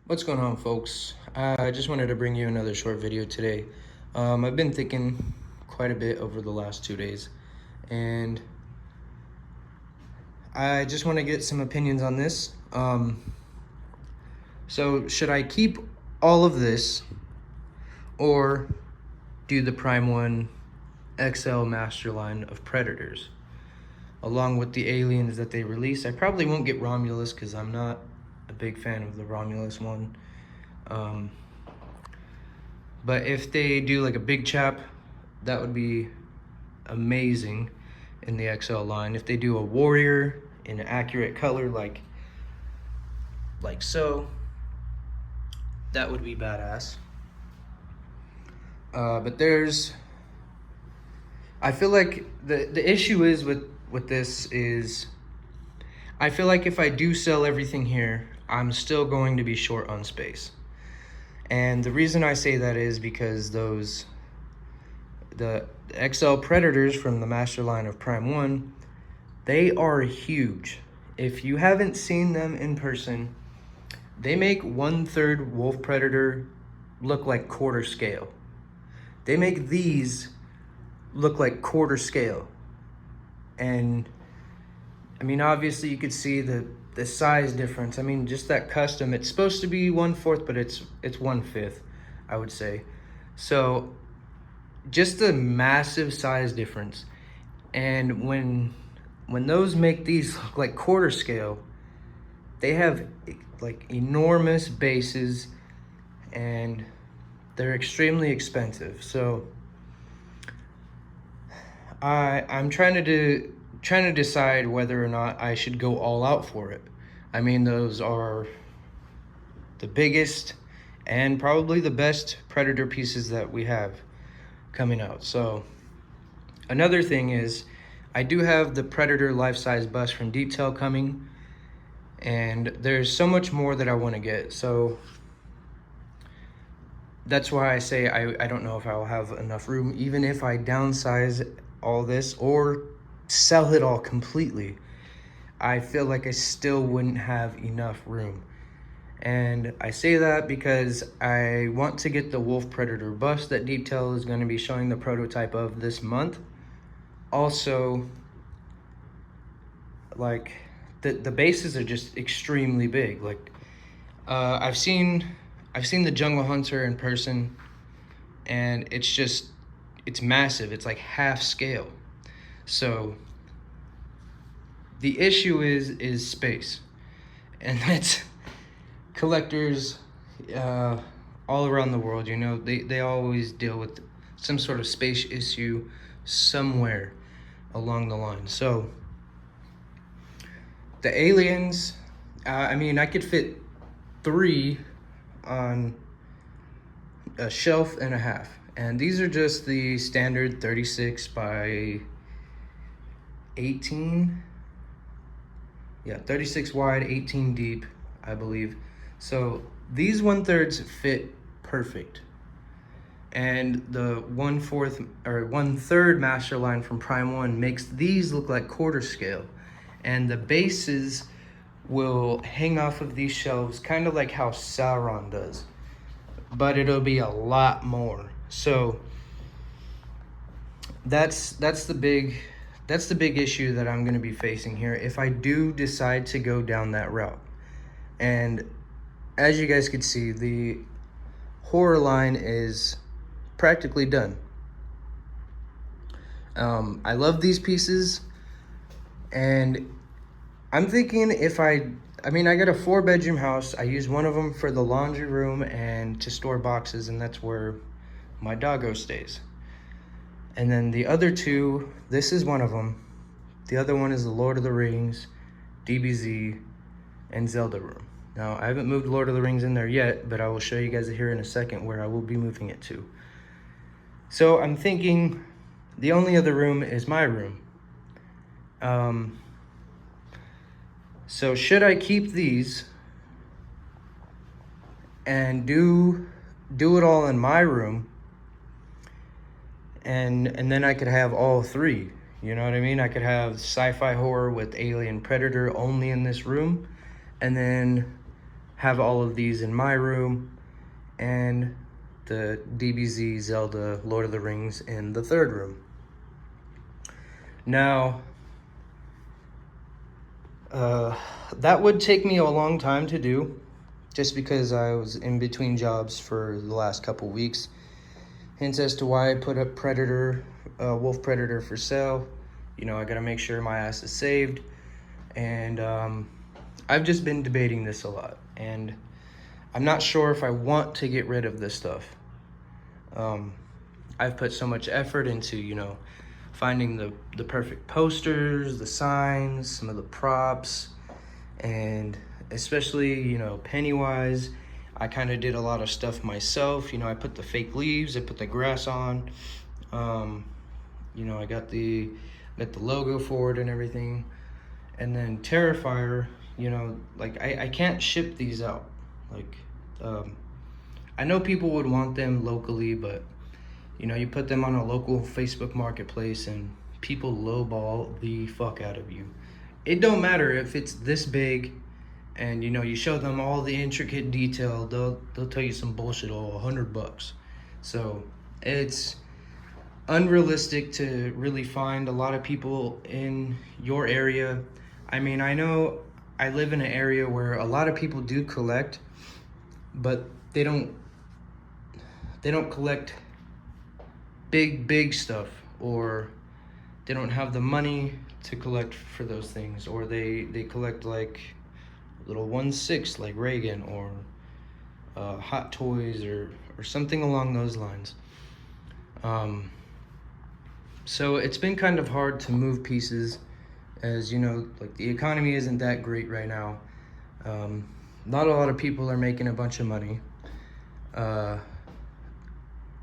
What's going on, folks? I just wanted to bring you another short video today. I've been thinking quite a bit over the last 2 days, and I just want to get some opinions on this. So should I keep all of this or do the Prime 1 XL Master line of Predators along with the aliens that they release? I probably won't get Romulus because I'm not a big fan of the Romulus one. But if they do like a big chap, that would be amazing in the XL line. If they do a warrior in an accurate color like so, that would be badass. But I feel like the issue is with this is I feel like if I do sell everything here, I'm still going to be short on space. And the reason I say that is because the XL Predators from the Master line of Prime 1, they are huge. If you haven't seen them in person, they make 1/3 Wolf Predator look like quarter scale. They make these look like quarter scale. And I mean, obviously you could see the size difference. I mean, just that custom, it's supposed to be 1/4, but it's 1/5, I would say. So just the massive size difference. And when those make these look like quarter scale, they have like enormous bases and they're extremely expensive. So I'm trying to decide whether or not I should go all out for it. I mean, those are the biggest and probably the best Predator pieces that we have coming out. So another thing is I do have the Predator life-size bust from Detail coming, and there's so much more that I want to get. So that's why I say I don't know if I'll have enough room, even if I downsize all this or sell it all completely. I feel like I still wouldn't have enough room. And I say that because I want to get the Wolf Predator bust that Detail is going to be showing the prototype of this month. Also, like the bases are just extremely big. Like I've seen the Jungle Hunter in person, and it's massive. It's like half scale. So the issue is space, and that's collectors all around the world. You know, they always deal with some sort of space issue somewhere along the line. So the aliens, I mean, I could fit 3 on a shelf and a half, and these are just the standard 36 by 18. Yeah, 36 wide, 18 deep, I believe. So these 1/3 fit perfect. And the 1/4 or 1/3 master line from Prime 1 makes these look like quarter scale. And the bases will hang off of these shelves, kind of like how Sauron does. But it'll be a lot more. So that's the big issue that I'm going to be facing here if I do decide to go down that route. And as you guys can see, the horror line is practically done. I love these pieces, and I'm thinking if I got a 4-bedroom house. I use one of them for the laundry room and to store boxes, and that's where my doggo stays. And then the other 2, this is one of them. The other one is the Lord of the Rings, DBZ, and Zelda room. Now, I haven't moved Lord of the Rings in there yet, but I will show you guys here in a second where I will be moving it to. So I'm thinking the only other room is my room. So should I keep these and do it all in my room, and then I could have all 3, you know what I mean? I could have sci-fi horror with alien predator only in this room, and then have all of these in my room, and the DBZ Zelda Lord of the Rings in the third room. Now, that would take me a long time to do, just because I was in between jobs for the last couple weeks. Hence as to why I put up Predator, Wolf Predator for sale. You know, I gotta make sure my ass is saved. And I've just been debating this a lot. And I'm not sure if I want to get rid of this stuff. I've put so much effort into, you know, finding the perfect posters, the signs, some of the props, and especially, you know, Pennywise. I kind of did a lot of stuff myself. You know, I put the fake leaves, I put the grass on. You know, I got the logo for it and everything. And then Terrifier, you know, like I can't ship these out. Like, I know people would want them locally, but you know, you put them on a local Facebook marketplace and people lowball the fuck out of you. It don't matter if it's this big and you know, you show them all the intricate detail, they'll tell you some bullshit, $100. So it's unrealistic to really find a lot of people in your area. I mean, I know I live in an area where a lot of people do collect, but they don't collect big stuff, or they don't have the money to collect for those things, or they collect like little 1/6 like Reagan, or Hot Toys, or something along those lines. So it's been kind of hard to move pieces, as you know, like the economy isn't that great right now. Not a lot of people are making a bunch of money.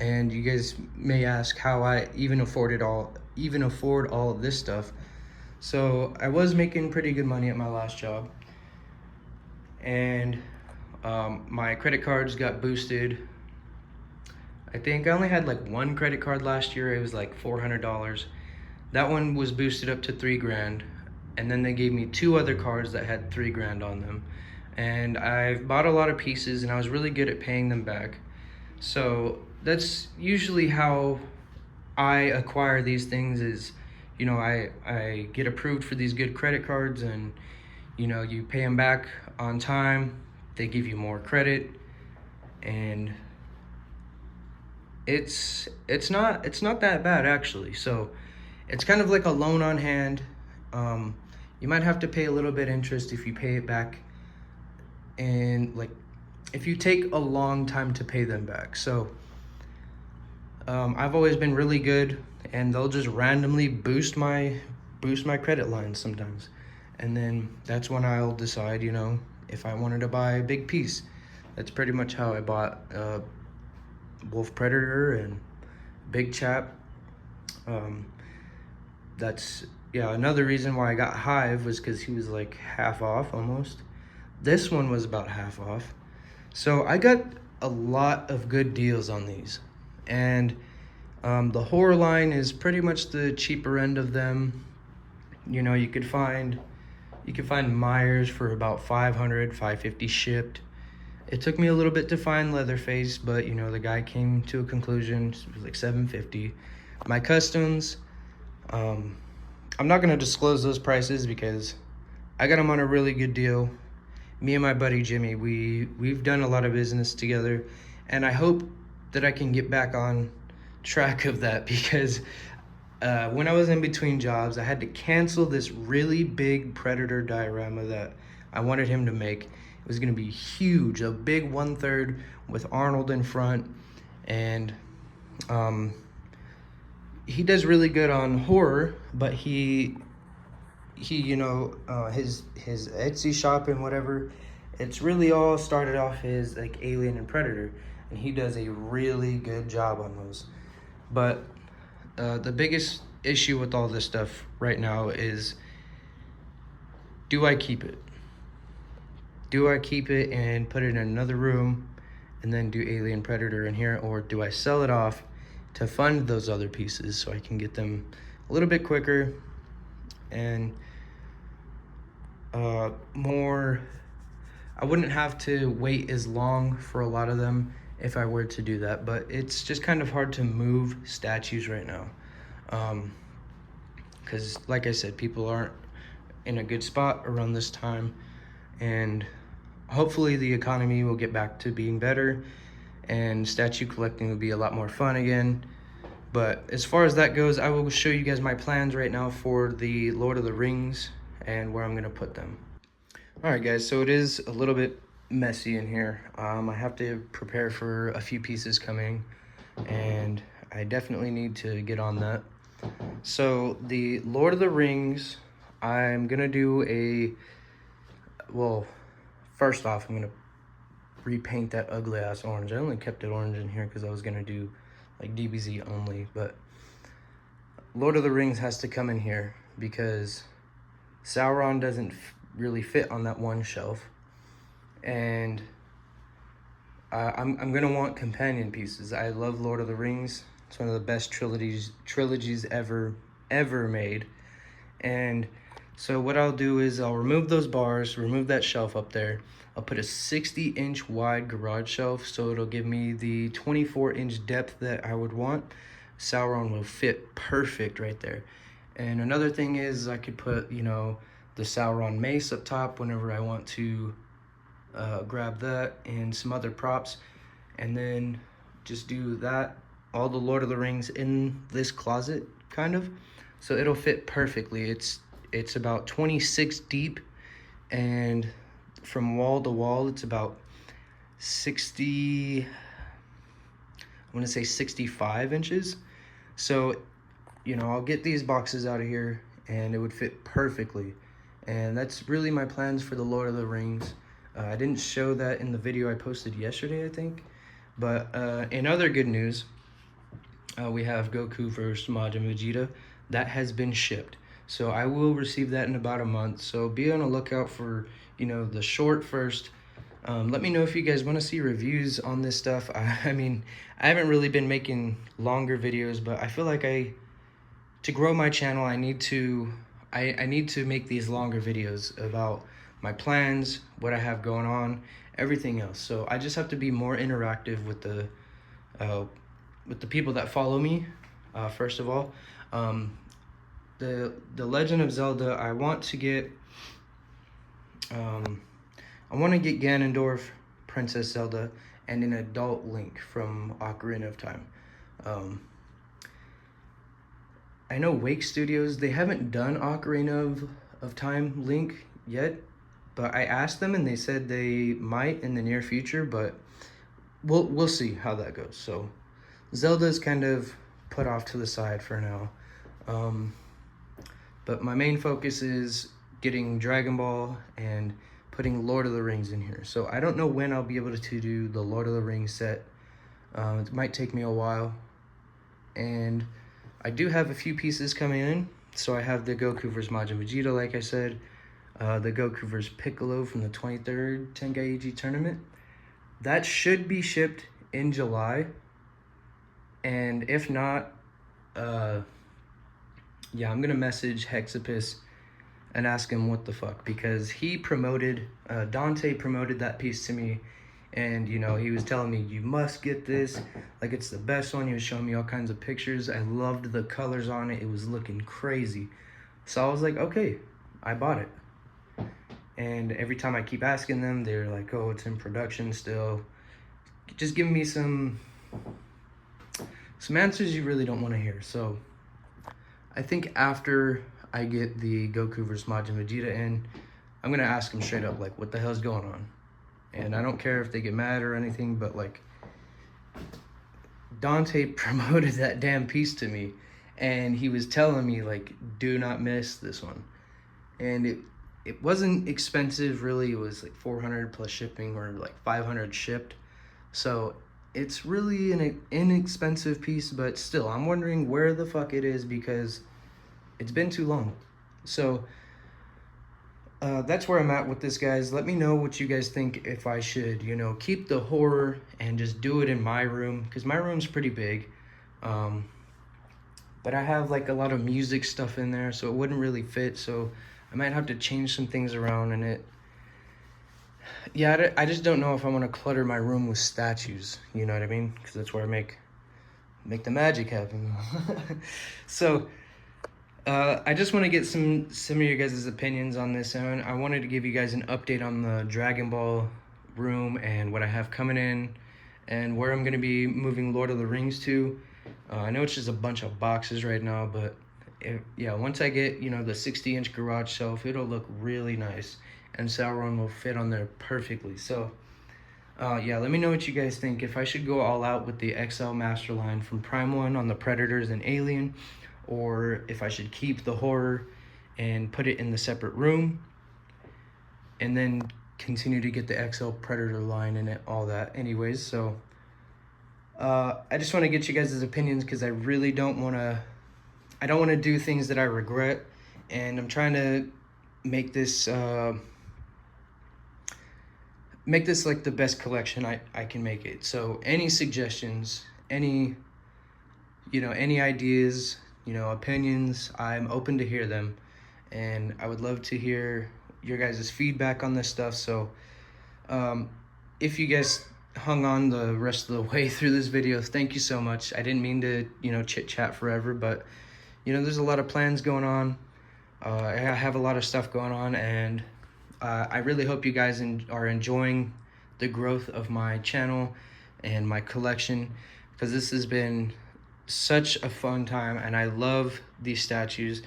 And you guys may ask how I even afford all of this stuff. So I was making pretty good money at my last job, and my credit cards got boosted. I think I only had like one credit card last year. It was like $400. That one was boosted up to $3,000, and then they gave me 2 other cards that had $3,000 on them. And I've bought a lot of pieces, and I was really good at paying them back. So that's usually how I acquire these things, is, you know, I get approved for these good credit cards, and, you know, you pay them back on time, they give you more credit, and it's not that bad actually. So it's kind of like a loan on hand. You might have to pay a little bit interest if you pay it back, and like if you take a long time to pay them back. So I've always been really good, and they'll just randomly boost my credit lines sometimes, and then that's when I'll decide, you know, if I wanted to buy a big piece. That's pretty much how I bought Wolf Predator and Big Chap. That's, yeah, another reason why I got Hive was because he was like half off almost. This one was about half off. So I got a lot of good deals on these. And the horror line is pretty much the cheaper end of them. You know, you could find Myers for about $500, $550 shipped. It took me a little bit to find Leatherface, but you know, the guy came to a conclusion. It was like $750. My customs, I'm not gonna disclose those prices because I got them on a really good deal. Me and my buddy Jimmy, we've done a lot of business together, and I hope that I can get back on track of that, because when I was in between jobs, I had to cancel this really big Predator diorama that I wanted him to make. It was gonna be huge, a big 1/3 with Arnold in front, and he does really good on horror, but he you know, his Etsy shop and whatever, it's really all started off as like Alien and Predator, and he does a really good job on those. But the biggest issue with all this stuff right now is, do I keep it? Do I keep it and put it in another room and then do Alien Predator in here, or do I sell it off to fund those other pieces so I can get them a little bit quicker and more, I wouldn't have to wait as long for a lot of them if I were to do that, but it's just kind of hard to move statues right now. Because like I said, people aren't in a good spot around this time, and hopefully the economy will get back to being better and statue collecting will be a lot more fun again. But as far as that goes, I will show you guys my plans right now for the Lord of the Rings and where I'm gonna put them. All right, guys, so it is a little bit messy in here. I have to prepare for a few pieces coming, and I definitely need to get on that. So the Lord of the Rings, I'm gonna do well, first off, I'm gonna repaint that ugly ass orange. I only kept it orange in here because I was gonna do like DBZ only, but Lord of the Rings has to come in here because Sauron doesn't really fit on that one shelf, and I'm gonna want companion pieces. I love Lord of the Rings. It's one of the best trilogies ever made. And so what I'll do is I'll remove those bars, remove that shelf up there. I'll put a 60-inch wide garage shelf, so it'll give me the 24-inch depth that I would want. Sauron will fit perfect right there. And another thing is I could put, you know, the Sauron mace up top whenever I want to grab that, and some other props, and then just do that, all the Lord of the Rings in this closet, kind of. So it'll fit perfectly. It's about 26 deep, and from wall to wall, it's about 60, I want to say 65 inches. So, you know, I'll get these boxes out of here, and it would fit perfectly. And that's really my plans for the Lord of the Rings. I didn't show that in the video I posted yesterday, I think. But in other good news, we have Goku vs. Majin Vegeta. That has been shipped. So I will receive that in about a month. So be on the lookout for, you know, the short first. Let me know if you guys want to see reviews on this stuff. I mean, I haven't really been making longer videos, but I feel like to grow my channel, I need to make these longer videos about my plans, what I have going on, everything else. So I just have to be more interactive with the people that follow me. First of all, the Legend of Zelda, I want to get Ganondorf, Princess Zelda, and an adult Link from Ocarina of Time. I know Wake Studios, they haven't done Ocarina of Time Link yet, but I asked them and they said they might in the near future, but we'll see how that goes. So Zelda's kind of put off to the side for now. But my main focus is getting Dragon Ball and putting Lord of the Rings in here. So I don't know when I'll be able to do the Lord of the Rings set. It might take me a while. And I do have a few pieces coming in. So I have the Goku vs. Majin Vegeta, like I said. The Goku vs. Piccolo from the 23rd Tenkaichi tournament. That should be shipped in July. And if not, yeah, I'm gonna message Hexapus and ask him what the fuck, because he promoted, Dante promoted that piece to me, and you know, he was telling me, you must get this, like it's the best one. He was showing me all kinds of pictures. I loved the colors on it. It was looking crazy. So I was like, okay, I bought it. And every time I keep asking them, they're like, oh, it's in production still. Just give me some answers you really don't want to hear. So I think after I get the Goku vs. Majin Vegeta in, I'm gonna ask him straight up, like, what the hell's going on? And I don't care if they get mad or anything, but like, Dante promoted that damn piece to me, and he was telling me, like, do not miss this one. And it wasn't expensive, really. It was like 400 plus shipping, or like 500 shipped. So it's really an inexpensive piece, but still, I'm wondering where the fuck it is, because it's been too long. So that's where I'm at with this, guys. Let me know what you guys think, if I should, you know, keep the horror and just do it in my room, because my room's pretty big. But I have like a lot of music stuff in there, so it wouldn't really fit. So I might have to change some things around in it. Yeah, I just don't know if I want to clutter my room with statues. You know what I mean? Because that's where I make the magic happen. So I just want to get some of your guys' opinions on this, and I wanted to give you guys an update on the Dragon Ball room and what I have coming in, and where I'm gonna be moving Lord of the Rings to. I know it's just a bunch of boxes right now, but yeah, once I get the 60-inch garage shelf, it'll look really nice, and Sauron will fit on there perfectly. So. Yeah, let me know what you guys think. If I should go all out with the XL Master Line from Prime 1 on the Predators and Alien, or if I should keep the horror and put it in the separate room, and then continue to get the XL Predator line and all that. Anyways, so I just want to get you guys' opinions because I really don't want to. I don't want to do things that I regret, and I'm trying to make this. Make this like the best collection I can make it. So any suggestions, any any ideas, opinions, I'm open to hear them. And I would love to hear your guys' feedback on this stuff. So if you guys hung on the rest of the way through this video, thank you so much. I didn't mean to, chit chat forever, but there's a lot of plans going on. I have a lot of stuff going on, and I really hope you guys are enjoying the growth of my channel and my collection, because this has been such a fun time, and I love these statues.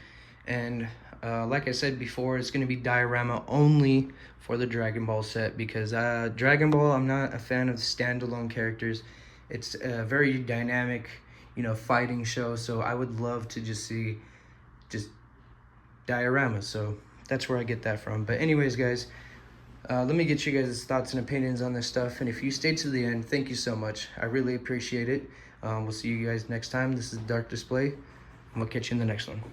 And like I said before, it's going to be diorama only for the Dragon Ball set, because Dragon Ball, I'm not a fan of standalone characters. It's a very dynamic, fighting show, so I would love to just see dioramas. So that's where I get that from. But anyways, guys, let me get you guys' thoughts and opinions on this stuff. And if you stayed to the end, thank you so much. I really appreciate it. We'll see you guys next time. This is Dark Display, and we'll catch you in the next one.